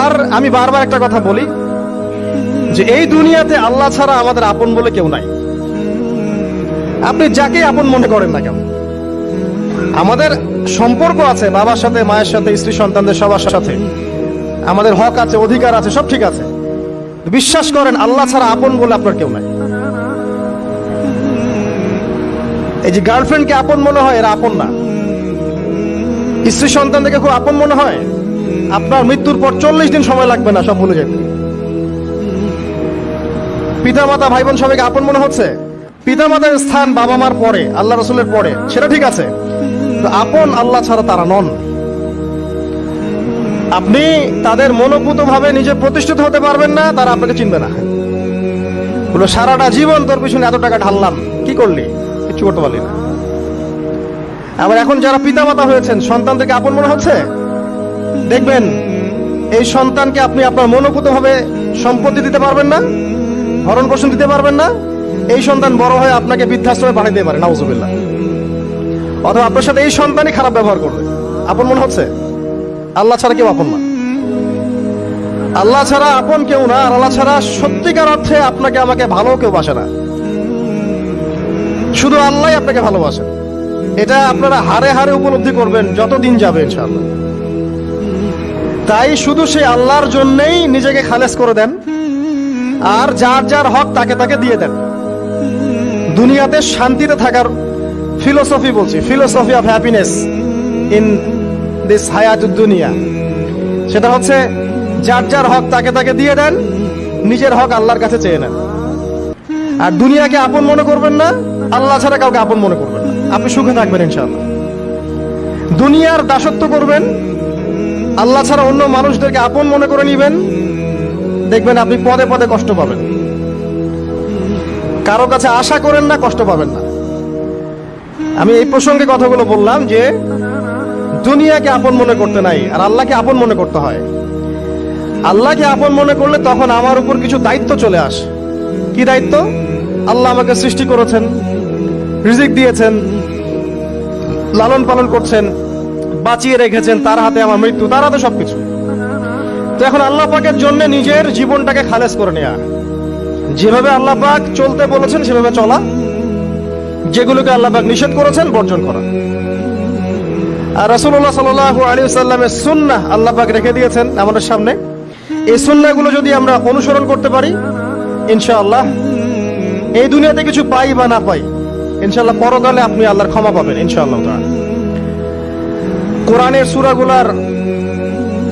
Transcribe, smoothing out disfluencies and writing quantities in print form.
আর আমি বারবার একটা কথা বলি যে এই দুনিয়াতে আল্লাহ ছাড়া আমাদের আপন বলে কেউ নাই। আপনি যাকে আপন মনে করেন না কেন, আমাদের সম্পর্ক আছে বাবার সাথে, মায়ের সাথে, স্ত্রী সন্তানদের সবার সাথে, আমাদের হক আছে, অধিকার আছে, সব ঠিক আছে। বিশ্বাস করেন আল্লাহ ছাড়া আপন বলে আপনার কেউ নাই। এই যে গার্লফ্রেন্ডকে আপন মনে হয়, এরা আপন না। স্ত্রী সন্তানদেরকে খুব আপন মনে হয়, আপনার মৃত্যুর পর 40 দিন সময় লাগবে না সব ভুলে যেতে। পিতা মাতা ভাই বোন সবাইকে আপন মনে হচ্ছে। পিতা মাতার স্থান বাবা মার পরে, আল্লাহ রসুলের পরে, সেটা ঠিক আছে। আপন আল্লাহ ছাড়া তারা নন। আপনি তাদের মনোভূত ভাবে নিজে প্রতিষ্ঠিত হতে পারবেন না, তারা আপনাকে চিনবে না। বলো সারাটা জীবন তোর পিছনে এত টাকা ঢাললাম, কি করলি? কিছু করতে পারলি না। আবার এখন যারা পিতা মাতা হয়েছেন, সন্তানদেরকে আপন মনে হচ্ছে, দেখবেন এই সন্তানকে আপনি আপনার মনোভূত ভাবে সম্পত্তি দিতে পারবেন না, ভরণ পোষণ দিতে পারবেন না। এই সন্তান বড় হয়ে আপনাকে বৃদ্ধাশ্রমে পাঠিয়ে দিতে পারে, নাউজুবিল্লাহ। অথবা আপনার সাথে এই সন্তানই খারাপ ব্যবহার করবে। আপন মনে হচ্ছে? আল্লাহ ছাড়া কেউ আপন না। আল্লাহ ছাড়া আপন কেউ না। আর আল্লাহ ছাড়া সত্যিকার অর্থে আপনাকে আমাকে ভালো কেউ বাসে না। শুধু আল্লাহ আপনাকে ভালোবাসেন। এটা আপনারা হারে হারে উপলব্ধি করবেন যত দিন যাবে ইনশাআল্লাহ। তাই শুধু সেই আল্লাহর জন্যই নিজেকে খালেস করে দেন, আর যার যার হক তাকে তাকে দিয়ে দেন। দুনিয়াতে শান্তিতে থাকার ফিলোসফি বলছি, philosophy of happiness in this হায়াতুদ দুনিয়া, সেটা হচ্ছে যার যার হক তাকে তাকে দিয়ে দেন, নিজের হক আল্লাহর কাছে চেয়ে নেন। আর দুনিয়াকে আপন মনে করবেন না, আল্লাহ ছাড়া কাউকে আপন মনে করবেন না। আপনি সুখে থাকবেন ইনশাআল্লাহ। দুনিয়ার দাসত্ব করবেন, আল্লাহ ছাড়া অন্য মানুষদেরকে আপন মনে করে নিবেন, দেখবেন আপনি পদে পদে কষ্ট পাবেন। কারো কাছে আশা করেন না, কষ্ট পাবেন না। আমি এই প্রসঙ্গে কথাগুলো বললাম যে দুনিয়াকে আপন মনে করতে নাই, আর আল্লাহকে আপন মনে করতে হয়। আল্লাহকে আপন মনে করলে তখন আমার উপর কিছু দায়িত্ব চলে আসে। কি দায়িত্ব? আল্লাহ আমাকে সৃষ্টি করেছেন, রিজিক দিয়েছেন, লালন পালন করছেন, বাঁচিয়ে রেখেছেন, তার হাতে আমার মৃত্যু, তার হাতে সবকিছু। তো এখন আল্লাহ পাকের জন্য নিজের জীবনটাকে খালেস করে নেওয়া, যেভাবে আল্লাহ পাক চলতে বলেছেন সেভাবে চলা, যেগুলোকে আল্লাহ পাক নিষেধ করেছেন বর্জন করা। আর রাসূলুল্লাহ সাল্লাল্লাহু আলাইহি ওয়াসাল্লামের সুন্নাহ আল্লাহ পাক রেখে দিয়েছেন আমাদের সামনে। এই সুন্নাহগুলো যদি আমরা অনুসরণ করতে পারি, ইনশাআল্লাহ এই দুনিয়াতে কিছু পাই বা না পাই, ইনশাআল্লাহ পরকালে আপনি আল্লাহর ক্ষমা পাবেন ইনশাআল্লাহ তাআলা। কোরআনের সূরাগুলার